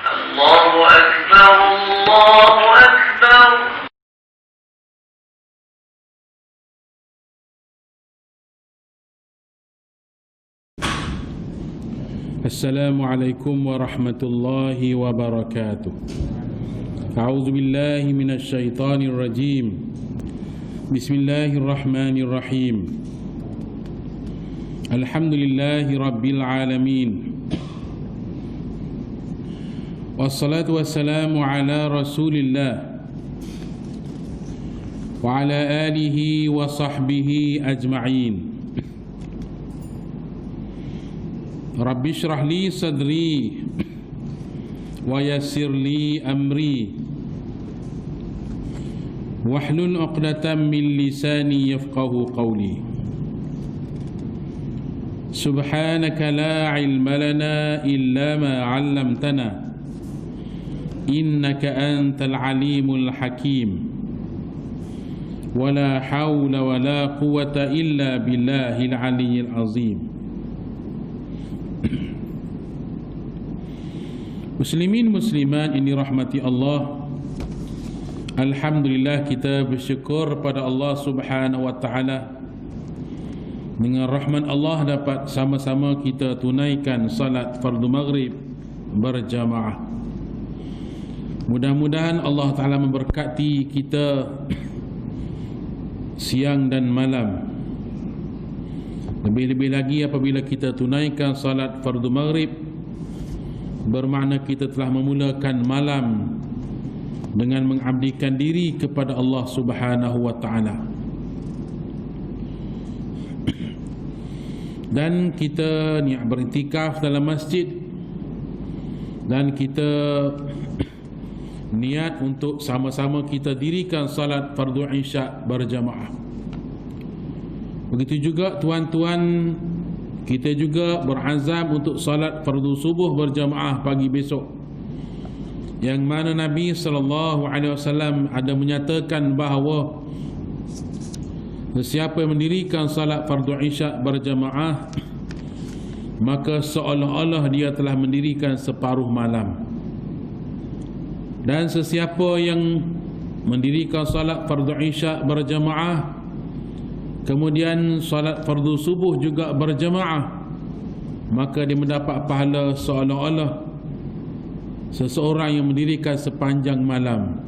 الله أكبر الله أكبر. Assalamualaikum warahmatullahi wabarakatuh. A'udzu billahi minasy syaithanir rajim. Bismillahirrahmanirrahim. Alhamdulillahi rabbil alamin. Wassalatu wassalamu ala Rasulillah wa ala alihi wa sahbihi ajma'in. Rabbi syrah li sadri wa yassir li amri wahlul 'uqdatam min lisani yafqahu qawli. Subhanaka la 'ilma lana illa ma 'allamtana innaka antal 'alimul hakim. Wala hawla wala quwwata illa billahil 'aliyyil 'azim. Muslimin muslimat ini rahmati Allah. Alhamdulillah, kita bersyukur pada Allah Subhanahu wa taala. Dengan rahmat Allah dapat sama-sama kita tunaikan salat fardu maghrib berjamaah. Mudah-mudahan Allah taala memberkati kita siang dan malam. Lebih-lebih lagi apabila kita tunaikan salat fardu maghrib, bermakna kita telah memulakan malam dengan mengabdikan diri kepada Allah Subhanahu wa taala. Dan kita beriktikaf dalam masjid, dan kita niat untuk sama-sama kita dirikan salat fardu isya berjamaah. Begitu juga tuan-tuan, kita juga berazam untuk salat fardu subuh berjamaah pagi besok, yang mana Nabi SAW ada menyatakan bahawa sesiapa yang mendirikan salat fardu isya berjamaah, maka seolah-olah dia telah mendirikan separuh malam. Dan sesiapa yang mendirikan salat fardu isya berjamaah, kemudian salat fardu subuh juga berjamaah, maka dia mendapat pahala seolah-olah seseorang yang mendirikan sepanjang malam.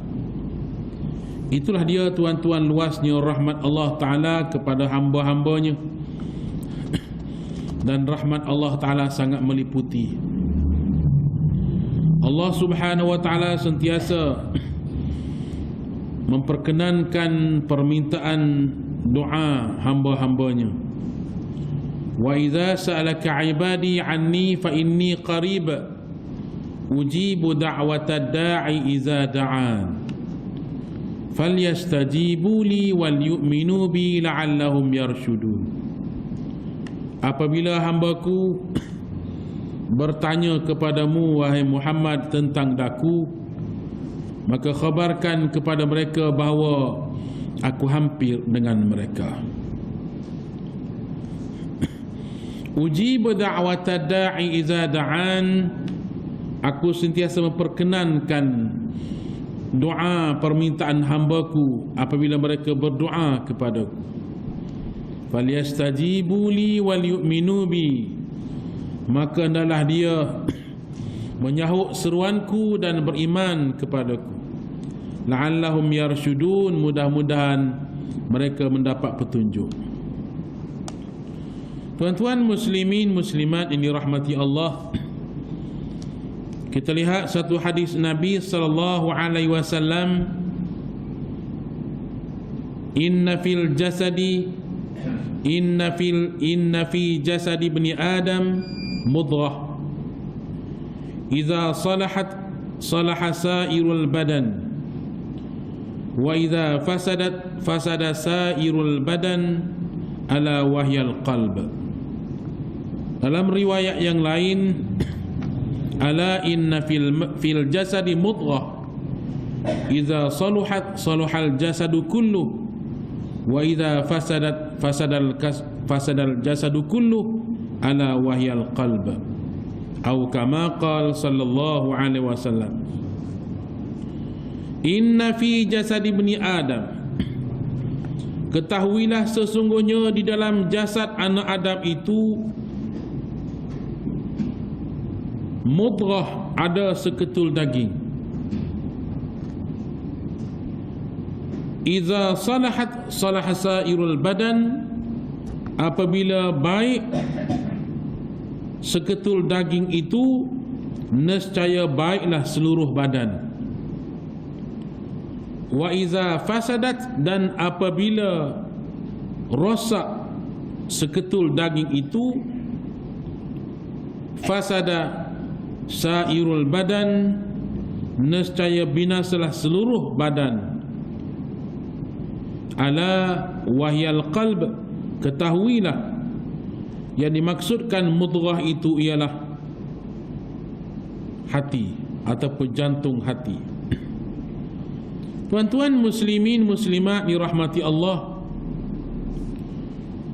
Itulah dia tuan-tuan luasnya rahmat Allah Ta'ala kepada hamba-hambanya. Dan rahmat Allah Ta'ala sangat meliputi. Allah Subhanahu wa Ta'ala sentiasa memperkenankan permintaan doa hamba-hambanya. Wa idza sa'alaka 'ibadi 'anni fa inni qarib ujibu da'watad da'i idza da'an falyastajibu li wal yu'minu bi la'allahum yarshudun. Apabila hambaku bertanya kepadamu wahai Muhammad tentang daku, maka khabarkan kepada mereka bahawa aku hampir dengan mereka. Ujib da'watad da'i idza da'an, aku sentiasa memperkenankan doa permintaan hambaku apabila mereka berdoa kepadaku. Falyastajibu li wal yu'minu bi, maka hendaklah dia menyahut seruanku dan beriman kepadaku. La'allahum yarshudun, mudah-mudahan mereka mendapat petunjuk. Tuan-tuan muslimin muslimat ini rahmati Allah, kita lihat satu hadis Nabi sallallahu alaihi wasallam, inna fi jasadi ibni Adam mudghah idza salahat salaha sairul badan wa idza fasadat fasada sairul badan ala wahyal qalb. Dalam riwayat yang lain, ala inna fil jasadi mudghah idza saluhat saluhal jasadu kullu wa idza fasadat fasadal jasadu kullu ala wahyal qalb. Atau kama qala sallallahu alaihi wasallam, inna fi jasad ibni Adam, ketahuilah sesungguhnya di dalam jasad anak Adam itu mudghah, ada seketul daging. Iza salahat salaha sairul badan, apabila baik seketul daging itu, nescaya baiklah seluruh badan. Wa iza fasadat, dan apabila rosak seketul daging itu, fasada sairul badan, nescaya binasalah seluruh badan. Ala wahyal qalb, ketahuilah yang dimaksudkan mudghah itu ialah hati ataupun jantung hati. Tuan-tuan muslimin muslimat dirahmati Allah,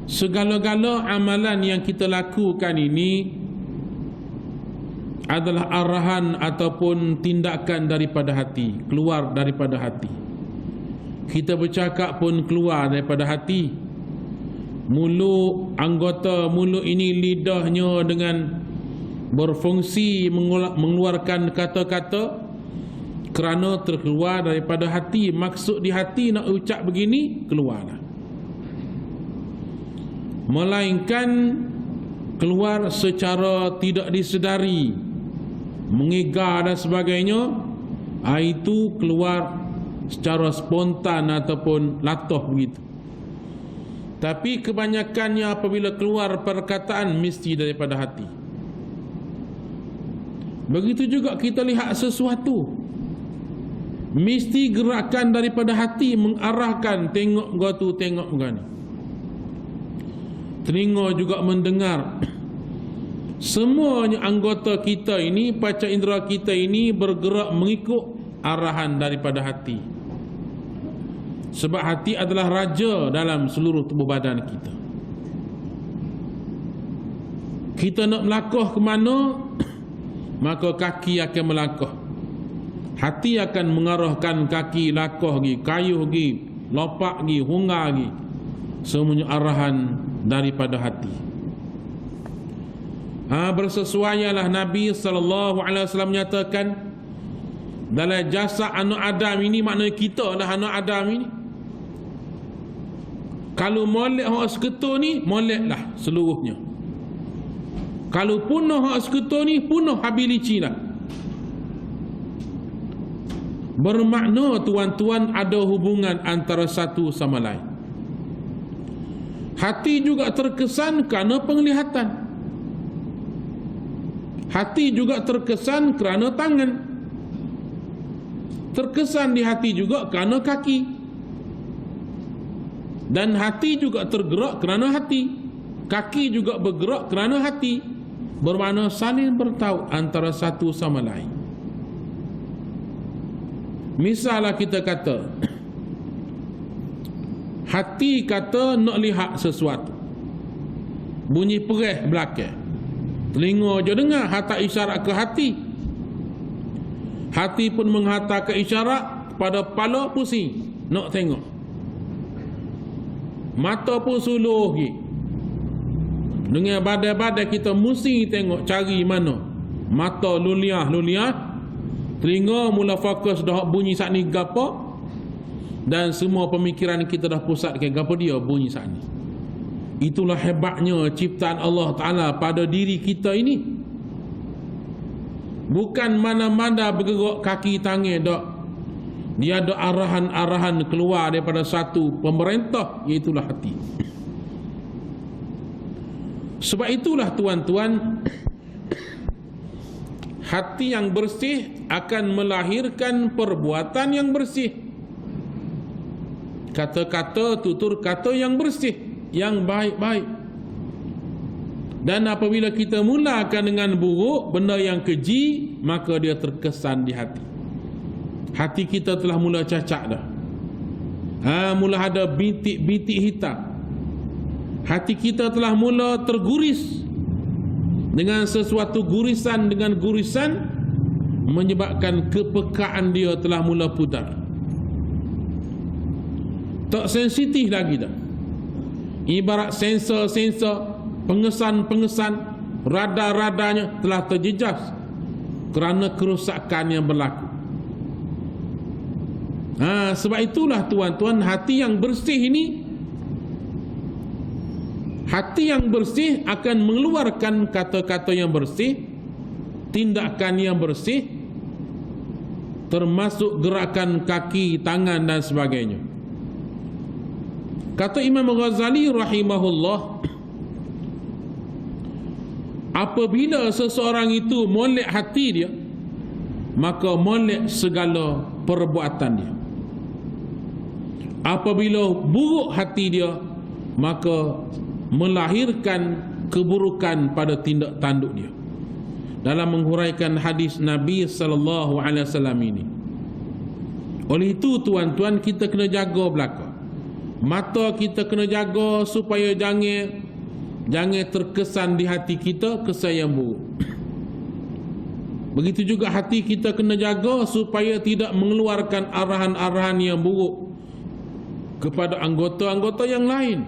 segala-gala amalan yang kita lakukan ini adalah arahan ataupun tindakan daripada hati, keluar daripada hati. Kita bercakap pun keluar daripada hati. Mulut, anggota mulut ini, lidahnya dengan berfungsi mengeluarkan kata-kata kerana terkeluar daripada hati. Maksud di hati nak ucap begini, keluarlah. Melainkan keluar secara tidak disedari, mengegar dan sebagainya, itu keluar secara spontan ataupun latah begitu. Tapi kebanyakannya apabila keluar perkataan mesti daripada hati. Begitu juga kita lihat sesuatu, mesti gerakan daripada hati mengarahkan, tengok gua tu, tengok gua ni. Telinga juga mendengar. Semuanya anggota kita ini, panca indera kita ini bergerak mengikut arahan daripada hati. Sebab hati adalah raja dalam seluruh tubuh badan kita. Kita nak melangkah ke mana, maka kaki akan melangkah. Hati akan mengarahkan kaki langkah pergi, kayuh pergi, lopak pergi, hungar pergi. Semuanya arahan daripada hati. Bersesuaianlah Nabi SAW menyatakan, dalam jasad anak Adam ini, maknanya kita lah anak Adam ini. Kalau molek hak seketul ni, moleklah seluruhnya. Kalau punah hak seketul ni, punah habis licin lah. Bermakna tuan-tuan ada hubungan antara satu sama lain. Hati juga terkesan kerana penglihatan. Hati juga terkesan kerana tangan. Terkesan di hati juga kerana kaki. Dan hati juga tergerak kerana hati. Kaki juga bergerak kerana hati. Bermakna saling bertaut antara satu sama lain. Misalnya kita kata, hati kata nak lihat sesuatu, bunyi perih belakang, telinga je dengar, hantar isyarat ke hati. Hati pun menghantar ke isyarat kepada kepala, pusing nak tengok. Mata pun suluh lagi. Dengan badai-badai kita mesti tengok, cari mana. Mata luliah. Telinga mula fokus dah bunyi saat ni gapo. Dan semua pemikiran kita dah pusat ke gapo dia bunyi saat ni. Itulah hebatnya ciptaan Allah Ta'ala pada diri kita ini. Bukan mana-mana bergerak kaki tangan dak. Dia ada arahan-arahan keluar daripada satu pemerintah, iaitulah hati. Sebab itulah tuan-tuan, hati yang bersih akan melahirkan perbuatan yang bersih. Kata-kata, tutur kata yang bersih, yang baik-baik. Dan apabila kita mulakan dengan buruk, benda yang keji, maka dia terkesan di hati. Hati kita telah mula cacat dah. Mula ada bintik-bintik hitam. Hati kita telah mula terguris dengan sesuatu gurisan dengan gurisan, menyebabkan kepekaan dia telah mula pudar. Tak sensitif lagi dah. Ibarat sensor-sensor, pengesan-pengesan, radar-radarnya telah terjejas kerana kerosakan yang berlaku. Sebab itulah tuan-tuan, hati yang bersih ini, hati yang bersih akan mengeluarkan kata-kata yang bersih, tindakan yang bersih, termasuk gerakan kaki, tangan dan sebagainya. Kata Imam Ghazali rahimahullah, apabila seseorang itu molek hati dia, maka molek segala perbuatan dia. Apabila buruk hati dia, maka melahirkan keburukan pada tindak tanduk dia. Dalam menghuraikan hadis Nabi sallallahu alaihi wasallam ini. Oleh itu tuan-tuan, kita kena jaga belaka. Mata kita kena jaga supaya jangan terkesan di hati kita kesan yang buruk. Begitu juga hati kita kena jaga supaya tidak mengeluarkan arahan-arahan yang buruk kepada anggota-anggota yang lain.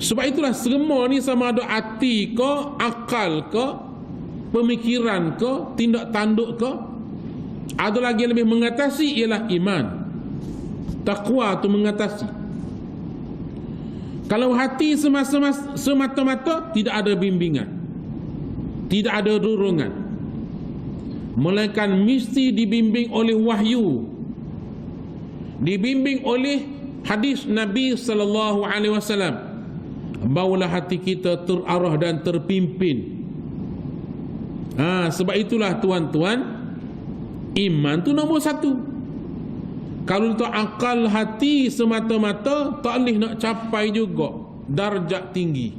Sebab itulah semua ni, sama ada hati ke, akal ke, pemikiran ke, tindak tanduk ke, ada lagi yang lebih mengatasi ialah iman. Taqwa tu mengatasi. Kalau hati semata-mata tidak ada bimbingan, tidak ada dorongan, melainkan mesti dibimbing oleh wahyu, dibimbing oleh hadis Nabi sallallahu alaihi wasallam, barulah hati kita terarah dan terpimpin. Sebab itulah tuan-tuan, iman tu nombor satu. Kalau tak akal hati semata-mata, tak boleh nak capai juga darjat tinggi.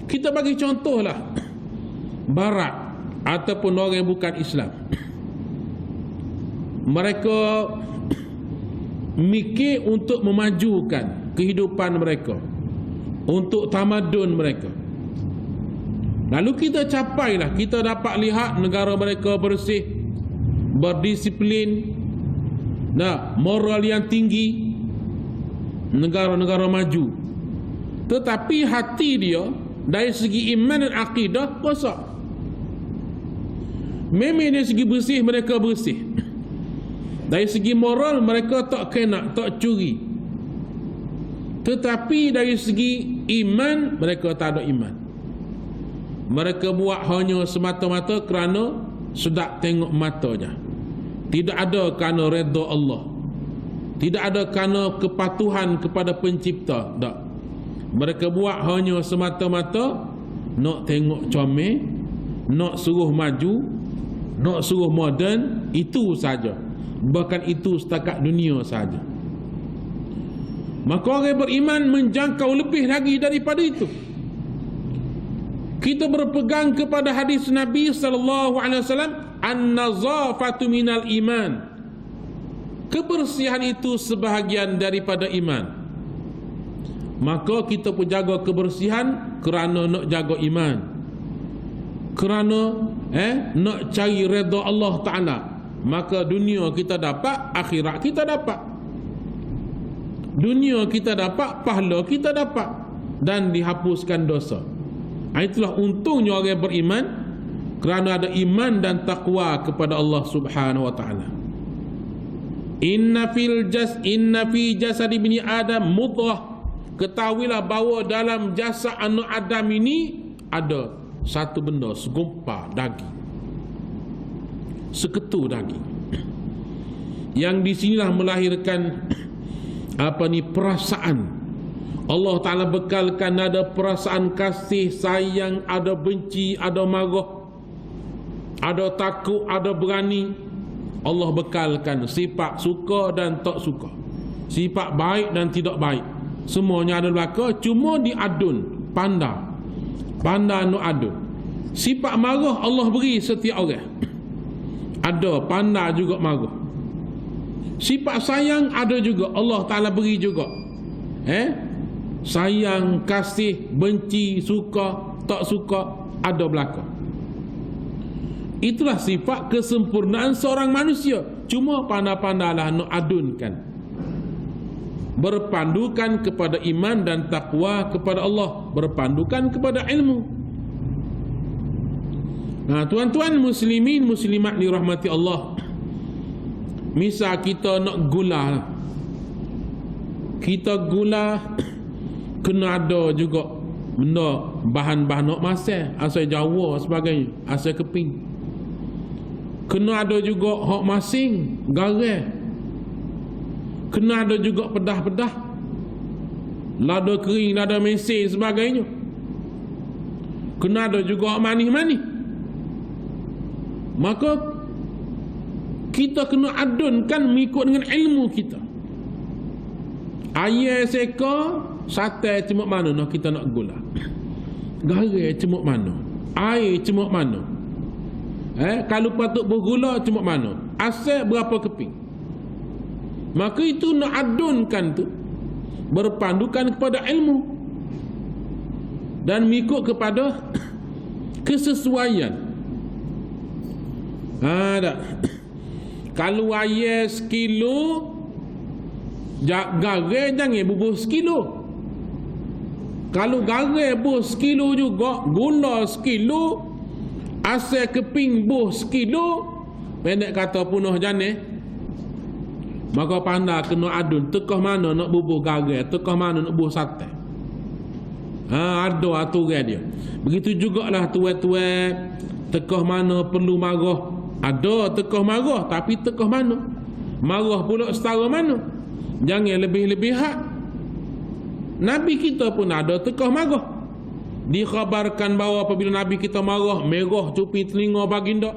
Kita bagi contohlah Barat ataupun orang yang bukan Islam. Mereka mikir untuk memajukan kehidupan mereka, untuk tamadun mereka. Lalu kita capailah, kita dapat lihat negara mereka bersih, berdisiplin, moral yang tinggi, negara-negara maju. Tetapi hati dia dari segi iman dan akidah rosak. Memang dari segi bersih mereka bersih, dari segi moral mereka tak kena, tak curi. Tetapi dari segi iman mereka tak ada iman. Mereka buat hanya semata-mata kerana sedap tengok mata je. Tidak ada kerana redha Allah, tidak ada kerana kepatuhan kepada pencipta. Tak. Mereka buat hanya semata-mata nak tengok comel, nak suruh maju, nak suruh moden, itu saja. Bahkan itu setakat dunia saja. Maka orang beriman menjangkau lebih lagi daripada itu. Kita berpegang kepada hadis Nabi sallallahu alaihi wasallam, an-nazafatu minal iman. Kebersihan itu sebahagian daripada iman. Maka kita pun jaga kebersihan kerana nak jaga iman, kerana nak cari redha Allah Ta'ala. Maka dunia kita dapat, akhirat kita dapat. Dunia kita dapat, pahala kita dapat, dan dihapuskan dosa. Itulah untungnya orang yang beriman, kerana ada iman dan taqwa kepada Allah Subhanahu wa taala. Inna fi jasad ibni Adam mudghah. Ketahuilah bahawa dalam jasad anak Adam ini ada satu benda, segumpal daging, seketul daging, yang di sinilah melahirkan perasaan. Allah Ta'ala bekalkan ada perasaan kasih, sayang, ada benci, ada marah, ada takut, ada berani. Allah bekalkan sifat suka dan tak suka, sifat baik dan tidak baik. Semuanya ada belaka, cuma diadun, pandai nak adun. Sifat marah Allah beri setiap orang, ada pandai juga marah. Sifat sayang ada juga, Allah Ta'ala beri juga. sayang, kasih, benci, suka, tak suka, ada belaka. Itulah sifat kesempurnaan seorang manusia. Cuma pandai-pandailah nak adunkan, berpandukan kepada iman dan takwa kepada Allah, berpandukan kepada ilmu. Nah, tuan-tuan muslimin muslimat dirahmati Allah, misal kita nak gula, kita gula kena ada juga benda bahan-bahan nak masak, asal Jawa sebagainya, asal keping. Kena ada juga hak masing, garam. Kena ada juga pedah-pedah, lada kering, lada mesir sebagainya. Kena ada juga hak manis-manis. Maka kita kena adunkan mengikut dengan ilmu kita. Ayam seka, sate cemuk mana nak kita nak gula. Garam cemuk mana, air cemuk mana. Kalau patut bergula cemuk mana, asal berapa keping. Maka itu nak adunkan tu, berpandukan kepada ilmu dan mengikut kepada kesesuaian. Tak. Kalau ayam sekilo, garam jangan bubuh sekilo. Kalau garam bubuh sekilo juga, gula sekilo, asal keping buh sekilo, pendek kata punuh jane. Maka pandai kena adun, tekah mana nak bubuh garam, tekah mana nak bubuh sate. Ada aturan dia. Begitu jugalah tuan-tuan, tekah mana perlu marah, ada tekah marah, tapi tekah mana, marah pula setara mana. Jangan lebih-lebihan. Nabi kita pun ada tekah marah. Dikhabarkan bahawa apabila Nabi kita marah, merah cuping telinga baginda,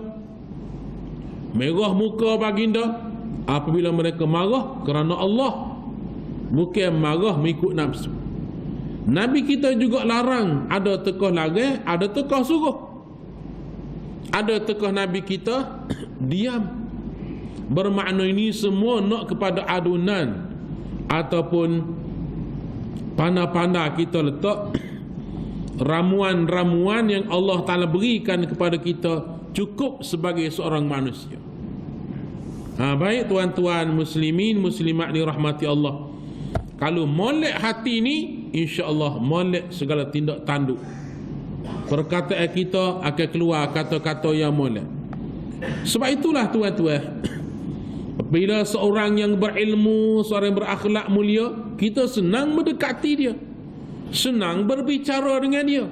merah muka baginda. Apabila mereka marah kerana Allah, bukan marah mengikut nafsu. Nabi kita juga larang, ada tekah larang, ada tekah suruh. Ada tekah Nabi kita diam. Bermakna ini semua nak kepada adunan ataupun pandai-pandai kita letak ramuan-ramuan yang Allah Ta'ala berikan kepada kita cukup sebagai seorang manusia. Baik tuan-tuan muslimin muslimat dirahmati Allah, kalau molek hati ni, insya-Allah molek segala tindak tanduk. Perkataan kita akan keluar kata-kata yang molek. Sebab itulah tuan-tuan, bila seorang yang berilmu, seorang yang berakhlak mulia, kita senang mendekati dia, senang berbicara dengan dia,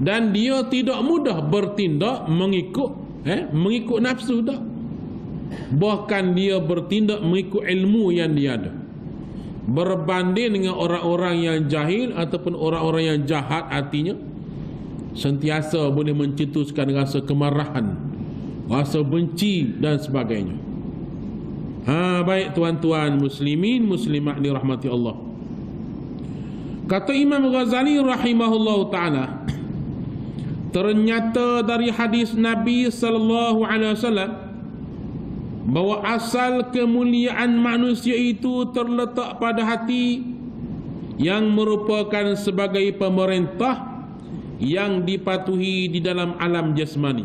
dan dia tidak mudah bertindak mengikut nafsu dah. Bahkan dia bertindak mengikut ilmu yang dia ada, berbanding dengan orang-orang yang jahil ataupun orang-orang yang jahat hatinya, sentiasa boleh mencetuskan rasa kemarahan, rasa benci dan sebagainya. Baik tuan-tuan muslimin muslimat dirahmati Allah. Kata Imam Ghazali rahimahullah ta'ala, ternyata dari hadis Nabi sallallahu alaihi wasallam bahawa asal kemuliaan manusia itu terletak pada hati yang merupakan sebagai pemerintah yang dipatuhi di dalam alam jasmani,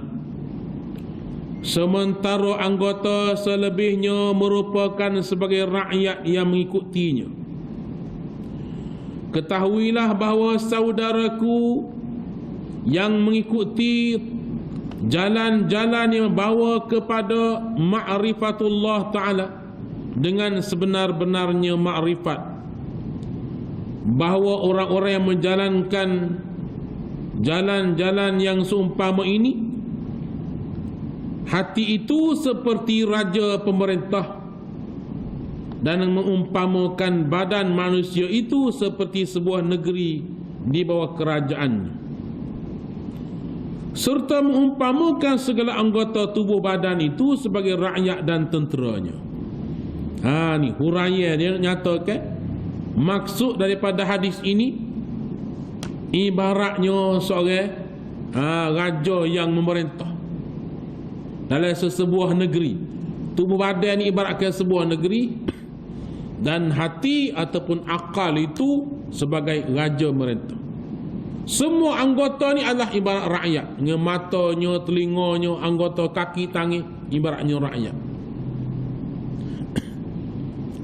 sementara anggota selebihnya merupakan sebagai rakyat yang mengikutinya. Ketahuilah bahawa saudaraku yang mengikuti jalan-jalan yang membawa kepada ma'rifatullah ta'ala dengan sebenar-benarnya ma'rifat, bahawa orang-orang yang menjalankan jalan-jalan yang seumpama ini, hati itu seperti raja pemerintah, dan mengumpamakan badan manusia itu seperti sebuah negeri di bawah kerajaannya, serta mengumpamakan segala anggota tubuh badan itu sebagai rakyat dan tenteranya. Ni huraian dia nyatakan maksud daripada hadis ini, ibaratnya seorang raja yang memerintah dalam sesebuah negeri. Tubuh badan ni ibaratkan sebuah negeri, dan hati ataupun akal itu sebagai raja mereka. Semua anggota ni adalah ibarat rakyat. Matanya, telinganya, anggota kaki, tangan, ibaratnya rakyat.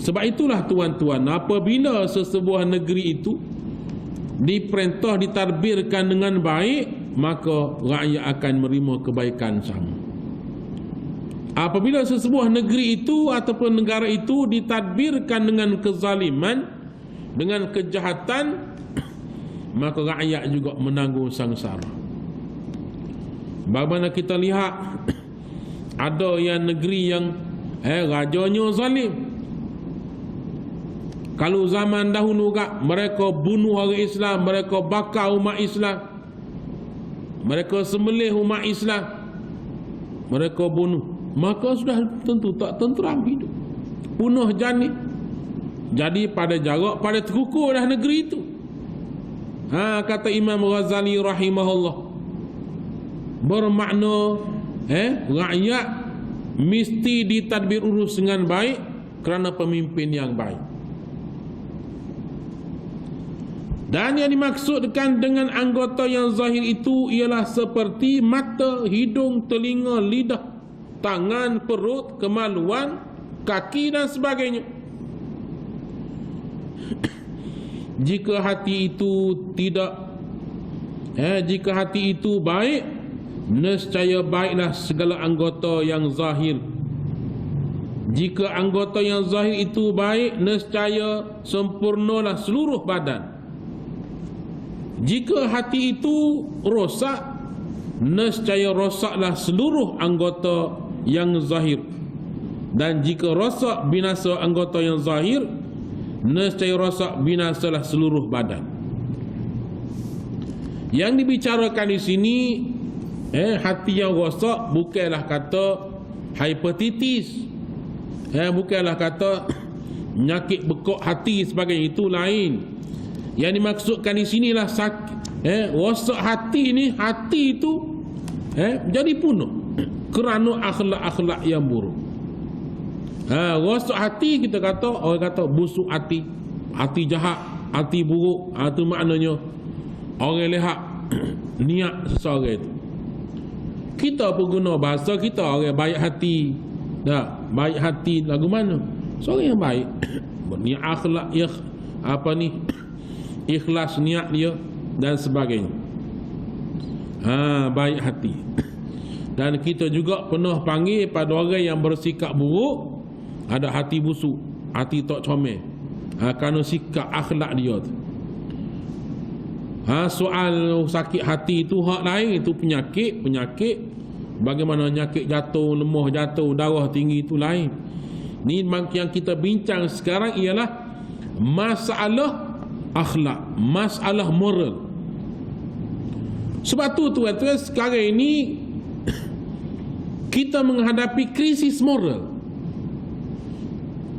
Sebab itulah tuan-tuan, apabila sesebuah negeri itu diperintah, ditadbirkan dengan baik, maka rakyat akan menerima kebaikan sama. Apabila sesebuah negeri itu ataupun negara itu ditadbirkan dengan kezaliman, dengan kejahatan, maka rakyat juga menanggung sengsara. Bagaimana kita lihat ada yang negeri yang rajanya zalim. Kalau zaman dahulu mereka bunuh orang Islam, mereka bakar umat Islam, mereka sembelih umat Islam, mereka bunuh, maka sudah tentu tak tenteram hidup, punah jani. Jadi pada jarak, pada terukur dah negeri itu. Kata Imam Ghazali rahimahullah, bermakna rakyat mesti ditadbir urus dengan baik kerana pemimpin yang baik. Dan yang dimaksudkan dengan anggota yang zahir itu ialah seperti mata, hidung, telinga, lidah, tangan, perut, kemaluan, kaki dan sebagainya. Jika hati itu jika hati itu baik, nescaya baiklah segala anggota yang zahir. Jika anggota yang zahir itu baik, nescaya sempurnalah seluruh badan. Jika hati itu rosak, nescaya rosaklah seluruh anggota yang zahir. Dan jika rosak binasa anggota yang zahir, nescaya rosak binasalah seluruh badan. Yang dibicarakan di sini hati yang rosak bukanlah kata hepatitis, bukanlah kata penyakit bekok hati sebagainya, itu lain. Yang dimaksudkan di sinilah sakit rosak hati ni, hati itu jadi punah kerana akhlak-akhlak yang buruk. Rosak hati, kita kata, orang kata busuk hati, hati jahat, hati buruk. Itu maknanya orang lihat niat seseorang itu. Kita pun guna bahasa kita, orang baik hati. Baik hati lagu mana? Seorang yang baik, berniat akhlak, ikhlas niat dia dan sebagainya. Baik hati. Dan kita juga pernah panggil pada orang yang bersikap buruk, ada hati busuk, hati tak comel, kerana sikap akhlak dia tu. Soal sakit hati itu hak lain, itu penyakit. Bagaimana penyakit jatuh, lemah jatuh, darah tinggi, itu lain. Ni yang kita bincang sekarang ialah masalah akhlak, masalah moral. Sebab tu tuan-tuan, sekarang ini kita menghadapi krisis moral.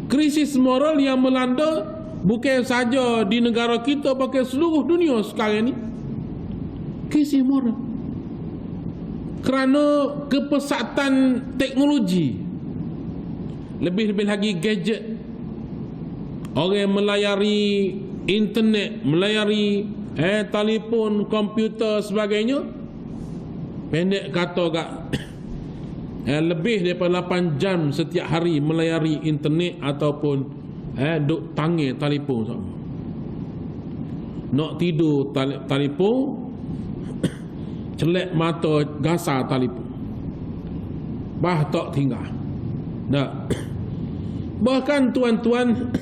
Krisis moral yang melanda bukan saja di negara kita, bahkan seluruh dunia sekarang ini. Krisis moral kerana kepesatan teknologi, lebih-lebih lagi gadget. Orang melayari internet, melayari telefon, komputer sebagainya. Pendek kata lebih daripada 8 jam setiap hari melayari internet ataupun duk tangan telefon sama. Nak tidur telefon, celak mata gasar telefon, tak tinggal. Bahkan tuan-tuan,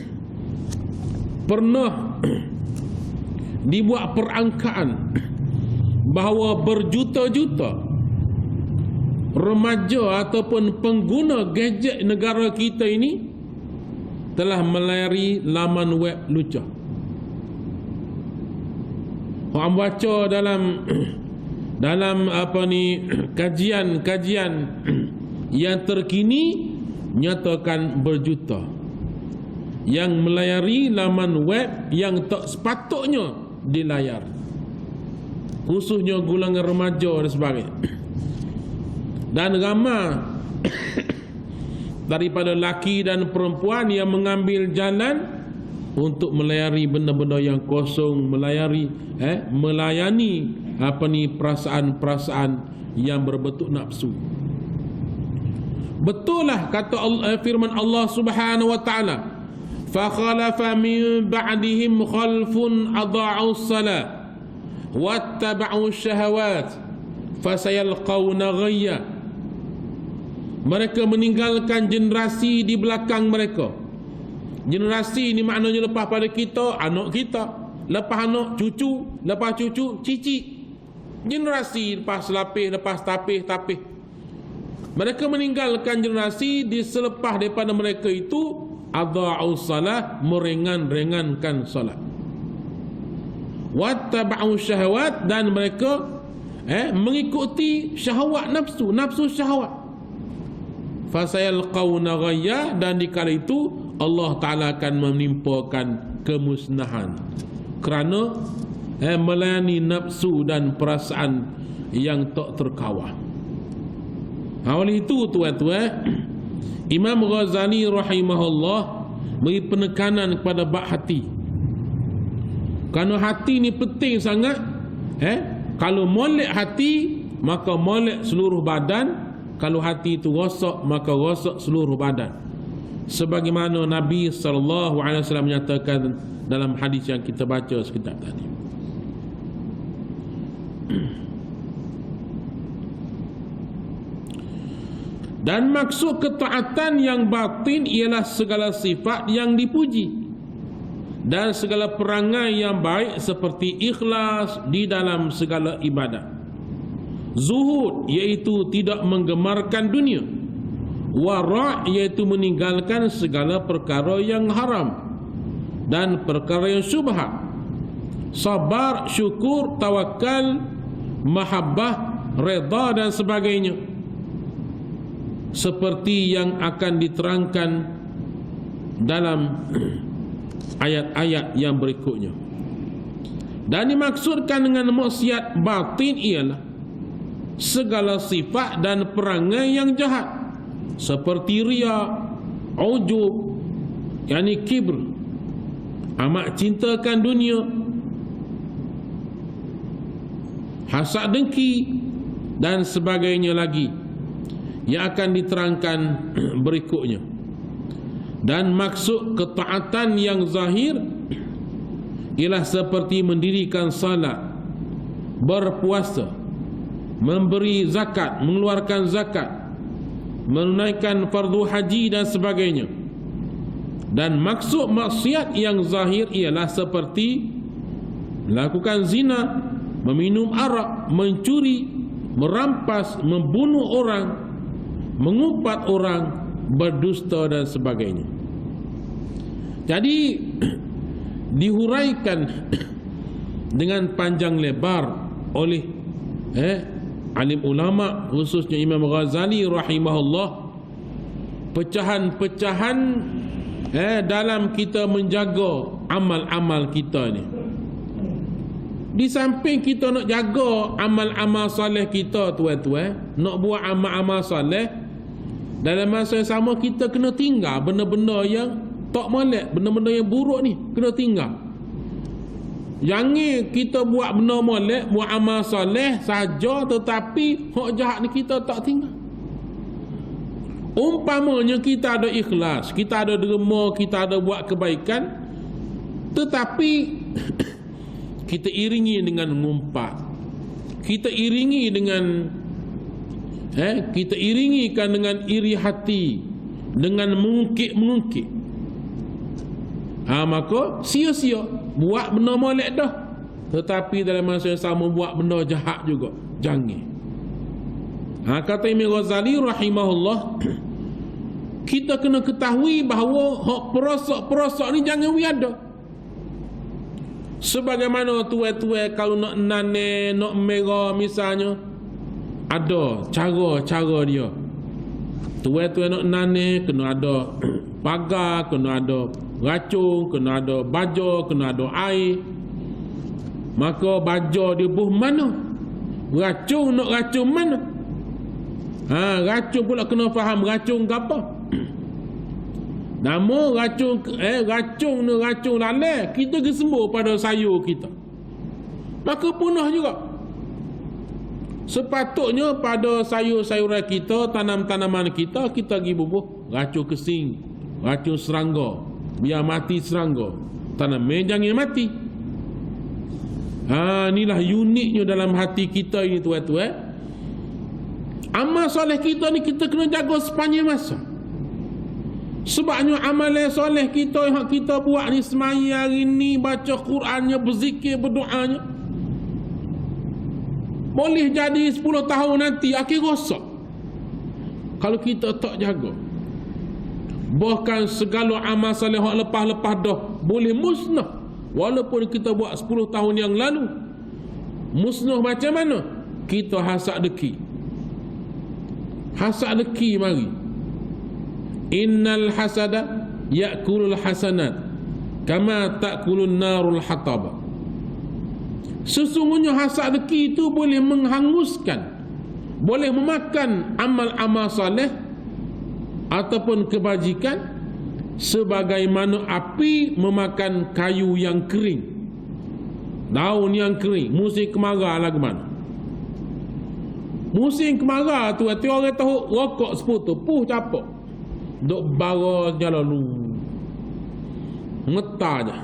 pernah dibuat perangkaan bahawa berjuta-juta remaja ataupun pengguna gadget negara kita ini telah melayari laman web lucah. Orang baca dalam kajian yang terkini nyatakan berjuta yang melayari laman web yang tak sepatutnya dilayar, khususnya golongan remaja dan sebagainya. Dan ramai daripada laki dan perempuan yang mengambil jalan untuk melayari benda-benda yang kosong, melayani perasaan-perasaan yang berbentuk nafsu. Betul lah kata firman Allah Subhanahu wa taala, fa khalafa min ba'dihim khalfun adha'u as-salah wattaba'u syahawat fasayalqawna ghayya. Mereka meninggalkan generasi di belakang mereka. Generasi ni maknanya lepas pada kita, anak kita, lepas anak cucu, lepas cucu cicit. Generasi lepas lapis, lepas tapis. Mereka meninggalkan generasi di selepas daripada mereka itu adha'us salah, meringan-ringankan salat. Wattaba'u syahawat, dan mereka mengikuti syahwat nafsu syahwat. Fasayalqawna ghayya, dan di kala itu Allah Ta'ala akan menimpakan kemusnahan kerana melayani nafsu dan perasaan yang tak terkawal. Oleh itu tuan-tuan, Imam Ghazali rahimahullah beri penekanan kepada bab hati. Kerana hati ni penting sangat. Kalau molek hati, maka molek seluruh badan. Kalau hati itu rosak, maka rosak seluruh badan. Sebagaimana Nabi SAW menyatakan dalam hadis yang kita baca sekejap tadi. Dan maksud ketaatan yang batin ialah segala sifat yang dipuji dan segala perangai yang baik seperti ikhlas di dalam segala ibadat. Zuhud iaitu tidak menggemarkan dunia. Wara' iaitu meninggalkan segala perkara yang haram dan perkara yang syubhat. Sabar, syukur, tawakal, mahabbah, redha dan sebagainya, seperti yang akan diterangkan dalam ayat-ayat yang berikutnya. Dan dimaksudkan dengan maksiat batin ialah segala sifat dan perangai yang jahat, seperti riya, ujub, yakni kibr, amat cintakan dunia, hasad dengki dan sebagainya lagi yang akan diterangkan berikutnya. Dan maksud ketaatan yang zahir ialah seperti mendirikan salat, berpuasa, memberi zakat, mengeluarkan zakat, menunaikan fardu haji dan sebagainya. Dan maksud maksiat yang zahir ialah seperti melakukan zina, meminum arak, mencuri, merampas, membunuh orang, mengumpat orang, berdusta dan sebagainya. Jadi dihuraikan dengan panjang lebar oleh alim ulama, khususnya Imam Ghazali rahimahullah, pecahan-pecahan dalam kita menjaga amal-amal kita ni. Di samping kita nak jaga amal-amal soleh kita tuan-tuan, nak buat amal-amal soleh, dalam masa yang sama kita kena tinggal benda-benda yang tak molek, benda-benda yang buruk ni kena tinggal. Jangan kita buat benda molek, buat amal soleh saja, tetapi hak jahat ni kita tak tinggal. Umpamanya kita ada ikhlas, kita ada derma, kita ada buat kebaikan, tetapi kita iringi dengan mengumpat, kita iringi dengan kita iringikan dengan iri hati, dengan mengungkit-mengungkit, maka sia-sia buat benda molek dah, tetapi dalam masa yang sama buat benda jahat juga. Jangan. Kata Imam Ghazali rahimahullah, kita kena ketahui bahawa hak perosok-perosok ni jangan ada. Sebagaimana tuai-tuai kalau nak nane, nak merah misalnya, ada cara-cara dia. Tuai-tuai nak nane kena ada pagar, kena ada racun, kena ada baja, kena ada air. Maka baja dia buh mana? Racun nak racun mana? Racun pula kena faham racun ke apa. Nama racun racun ni racun lalai, kita kesembuh pada sayur kita, maka punah juga. Sepatutnya pada sayur-sayuran kita, tanam-tanaman kita, kita pergi bubuh racun kesing, racun serangga, biar mati serangga. Tanaman jangan mati. Inilah uniknya dalam hati kita ini tuan-tuan. Amal soleh kita ni kita kena jaga sepanjang masa. Sebabnya amalan soleh kita yang kita buat ni, semaya hari ni, baca Qurannya, berzikir, berdoanya, boleh jadi 10 tahun nanti akhir rosak kalau kita tak jaga. Bahkan segala amal soleh yang lepas-lepas dah boleh musnah, walaupun kita buat 10 tahun yang lalu. Musnah macam mana? Kita hasad deki. Hasad deki mari. Innal hasada ya'kulul hasanat kama ta'kulun narul hataba. Sesungguhnya hasad deki itu boleh menghanguskan, boleh memakan amal-amal saleh ataupun kebajikan sebagaimana api memakan kayu yang kering, daun yang kering. Musim kemarau lah ke mana? Musim kemarau tu hati orang tahu rokok seputu puh capok duk bara jalan lu ngetar je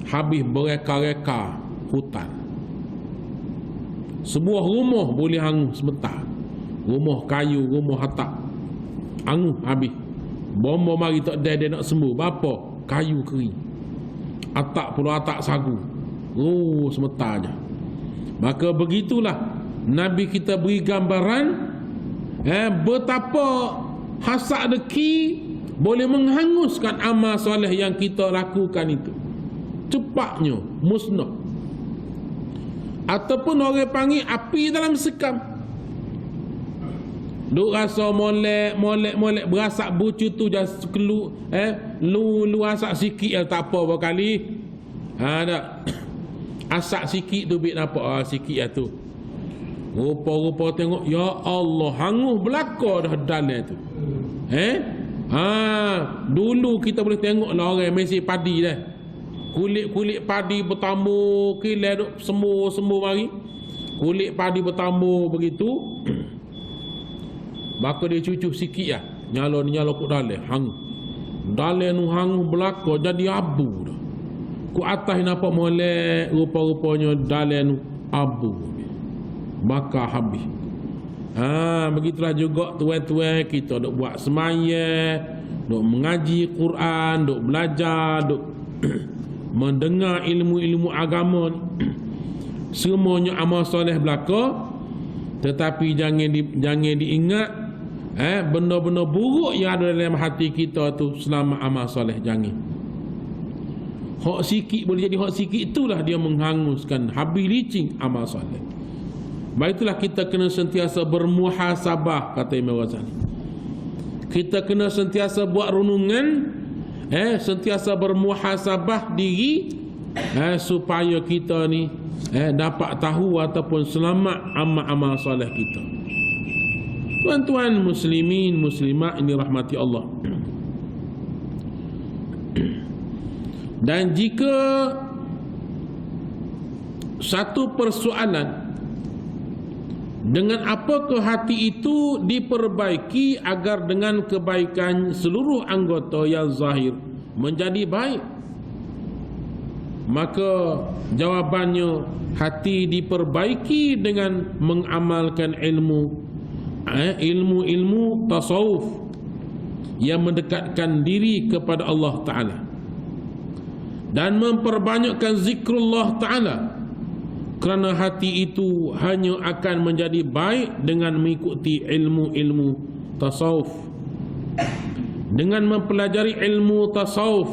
habis bereka-reka hutan. Sebuah rumah boleh hangus sebentar, rumah kayu, rumah atap hangus habis. Bomba mari tak ada dia nak sembuh. Bapa? Kayu kering, atap pula atap sagu. Sebentar je. Maka begitulah Nabi kita beri gambaran betapa hasad deki boleh menghanguskan amal soleh yang kita lakukan itu. Cepatnya musnah. Ataupun orang panggil api dalam sekam. Duk rasa molek berasak bucu tu just kelu lu asak sikit tak apa kali. Dak. Asak sikit tu bik nampak sikit tu. Rupa-rupa tengok, ya Allah, hangus belaka dah dalam tu. Dulu kita boleh tengok lah orang mesi padi dah. Kulit padi bertambur, kilat duk sembuh mari. Kulit padi bertambur begitu. Maka dia cucuk sikit lah. Nyala kat dalam, hangus. Dalam tu hangus belaka jadi abu dah. Ku atas nampak molek, rupa-rupanya dalam tu abu. Bakar habis. Begitulah juga tuan-tuan kita duk buat semaya, duk mengaji Quran, duk belajar, duk mendengar ilmu-ilmu agama. Semuanya amal soleh belaka, tetapi jangan diingat benda-benda buruk yang ada dalam hati kita tu selama amal soleh. Jangan. Hak sikit boleh jadi hak sikit itulah dia menghanguskan, habis licin amal soleh. Baiklah kita kena sentiasa bermuhasabah, kata Imam Ghazali. Kita kena sentiasa buat renungan, sentiasa bermuhasabah diri, supaya kita ni dapat tahu ataupun selamat amal-amal soleh kita. Tuan-tuan muslimin muslimat ini rahmati Allah. Dan jika satu persoalan, dengan apakah hati itu diperbaiki agar dengan kebaikan seluruh anggota yang zahir menjadi baik, maka jawabannya hati diperbaiki dengan mengamalkan ilmu tasawuf yang mendekatkan diri kepada Allah Ta'ala dan memperbanyakkan zikrullah Ta'ala. Kerana hati itu hanya akan menjadi baik dengan mengikuti ilmu-ilmu tasawuf. Dengan mempelajari ilmu tasawuf,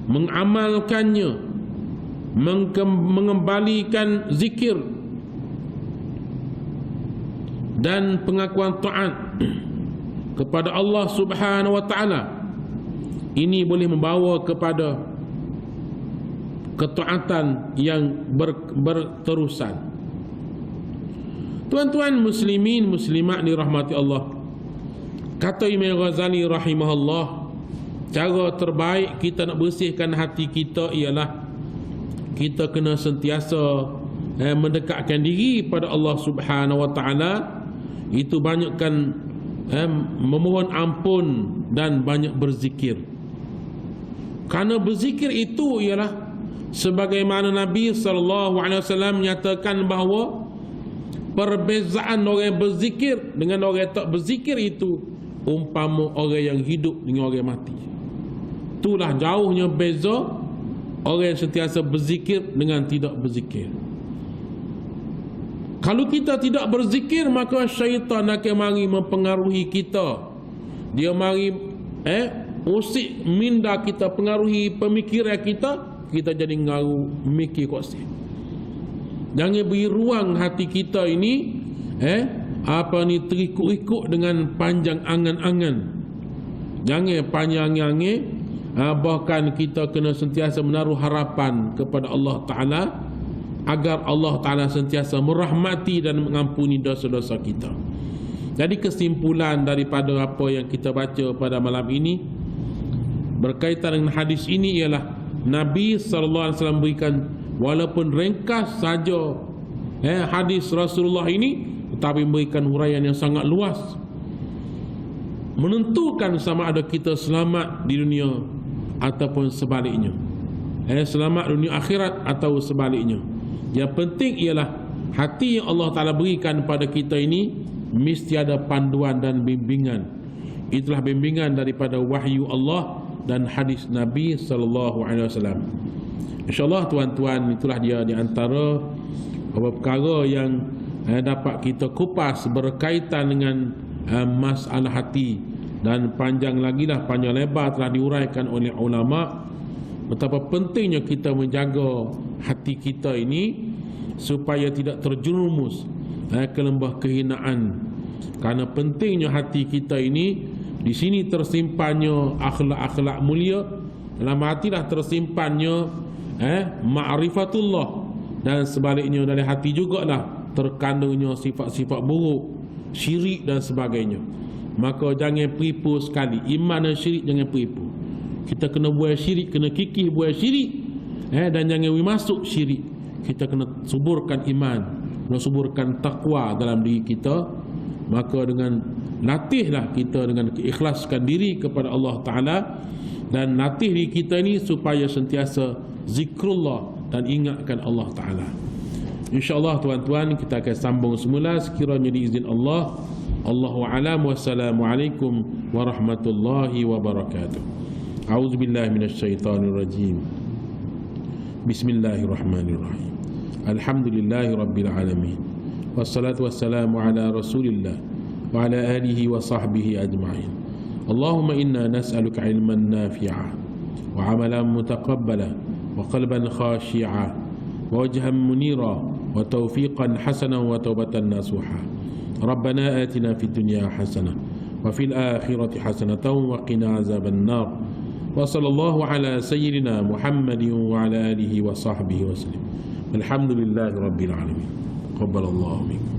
mengamalkannya, mengembalikan zikir dan pengakuan taat kepada Allah Subhanahu wa Ta'ala. Ini boleh membawa kepada ketaatan yang berterusan. Tuan-tuan muslimin muslimat dirahmati Allah, kata Imam Ghazali rahimahullah, cara terbaik kita nak bersihkan hati kita ialah kita kena sentiasa mendekatkan diri pada Allah Subhanahu wa taala. Itu banyakkan memohon ampun dan banyak berzikir. Kerana berzikir itu ialah sebagaimana Nabi SAW menyatakan bahawa perbezaan orang berzikir dengan orang tak berzikir itu umpama orang yang hidup dengan orang yang mati. Itulah jauhnya beza orang yang sentiasa berzikir dengan tidak berzikir. Kalau kita tidak berzikir, maka syaitan akan mari mempengaruhi kita. Dia mari usik minda kita, pengaruhi pemikiran kita. Kita jadi ngaru mikir kuasa. Jangan beri ruang hati kita ini terikut-ikut dengan panjang angan-angan. Jangan panjang angan, bahkan kita kena sentiasa menaruh harapan kepada Allah Ta'ala agar Allah Ta'ala sentiasa merahmati dan mengampuni dosa-dosa kita. Jadi kesimpulan daripada apa yang kita baca pada malam ini berkaitan dengan hadis ini ialah Nabi SAW berikan walaupun ringkas saja hadis Rasulullah ini, tetapi memberikan huraian yang sangat luas, menentukan sama ada kita selamat di dunia ataupun sebaliknya, selamat dunia akhirat atau sebaliknya. Yang penting ialah hati yang Allah Ta'ala berikan pada kita ini mesti ada panduan dan bimbingan. Itulah bimbingan daripada wahyu Allah dan hadis Nabi SAW. InsyaAllah tuan-tuan, itulah dia di antara beberapa perkara yang dapat kita kupas berkaitan dengan masalah hati. Dan panjang lagi lah, panjang lebar telah diuraikan oleh ulama betapa pentingnya kita menjaga hati kita ini supaya tidak terjerumus ke lembah kehinaan. Karena pentingnya hati kita ini, di sini tersimpannya akhlak-akhlak mulia, dalam hatilah tersimpannya ma'rifatullah, dan sebaliknya dari hati jugalah terkandungnya sifat-sifat buruk, syirik dan sebagainya. Maka jangan peripu sekali, iman dan syirik jangan peripu. Kita kena buat syirik, kena kikih buat syirik, dan jangan masuk syirik. Kita kena suburkan iman, kena suburkan takwa dalam diri kita. Maka dengan latihlah kita dengan ikhlaskan diri kepada Allah Ta'ala, dan latih diri kita ini supaya sentiasa zikrullah dan ingatkan Allah Ta'ala. InsyaAllah tuan-tuan, kita akan sambung semula sekiranya diizin Allah. Allahu a'lam. Wassalamualaikum warahmatullahi wabarakatuh. A'udzubillahi minasyaitonirrajim. Bismillahirrahmanirrahim. Alhamdulillahi rabbil alamin. Wassalatu wassalamu ala rasulillah wa ala alihi wa sahbihi ajma'in. Allahumma inna nas'aluka ilman nafi'a wa amalan mutaqabbala wa qalban khashi'a wa wajhan munira wa tawfiqan hasanan wa tawbatan nasuha. Rabbana atina fid dunya hasanah wa fil akhirati hasanatan wa qina azaban nar. Wa sallallahu ala sayyidina Muhammadin wa ala alihi wa sahbihi wa sallam. Alhamdulillahi rabbil alamin. Qabbalallahu minkum.